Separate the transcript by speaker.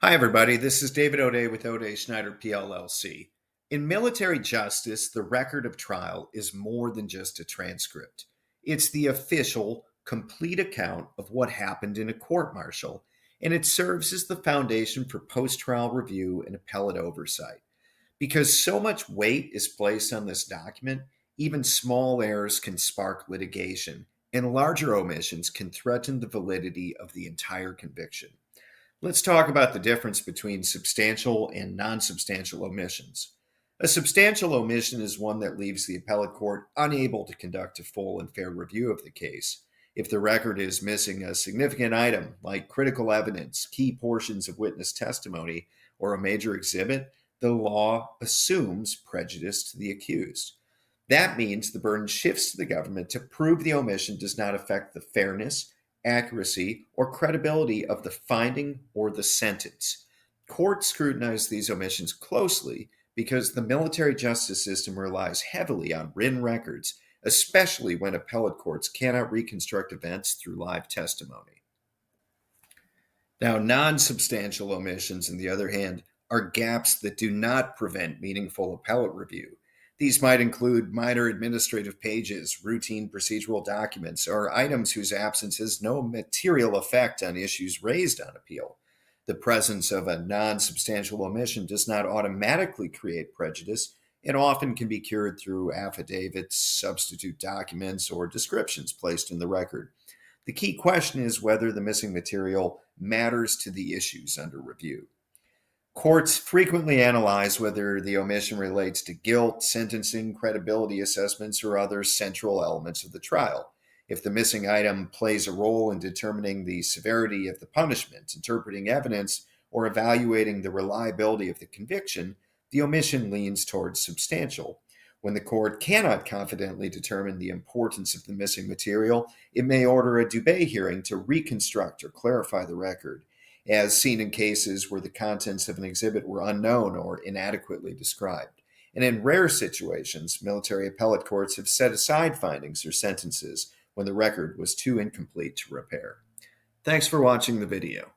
Speaker 1: Hi, everybody. This is David O'Dea with O'Dea Schneider PLLC. In military justice, the record of trial is more than just a transcript. It's the official, complete account of what happened in a court martial, and it serves as the foundation for post trial review and appellate oversight. Because so much weight is placed on this document, even small errors can spark litigation, and larger omissions can threaten the validity of the entire conviction. Let's talk about the difference between substantial and non substantial omissions. A substantial omission is one that leaves the appellate court unable to conduct a full and fair review of the case. If the record is missing a significant item like critical evidence, key portions of witness testimony, or a major exhibit, the law assumes prejudice to the accused. That means the burden shifts to the government to prove the omission does not affect the fairness, accuracy, or credibility of the finding or the sentence. Courts scrutinize these omissions closely because the military justice system relies heavily on written records, especially when appellate courts cannot reconstruct events through live testimony. Now, non substantial omissions, on the other hand, are gaps that do not prevent meaningful appellate review. These might include minor administrative pages, routine procedural documents, or items whose absence has no material effect on issues raised on appeal. The presence of a non substantial omission does not automatically create prejudice and often can be cured through affidavits, substitute documents, or descriptions placed in the record. The key question is whether the missing material matters to the issues under review. Courts frequently analyze whether the omission relates to guilt, sentencing, credibility assessments, or other central elements of the trial. If the missing item plays a role in determining the severity of the punishment, interpreting evidence, or evaluating the reliability of the conviction, the omission leans towards substantial. When the court cannot confidently determine the importance of the missing material, it may order a DuBay hearing to reconstruct or clarify the record, as seen in cases where the contents of an exhibit were unknown or inadequately described. And in rare situations, military appellate courts have set aside findings or sentences when the record was too incomplete to repair. Thanks for watching the video.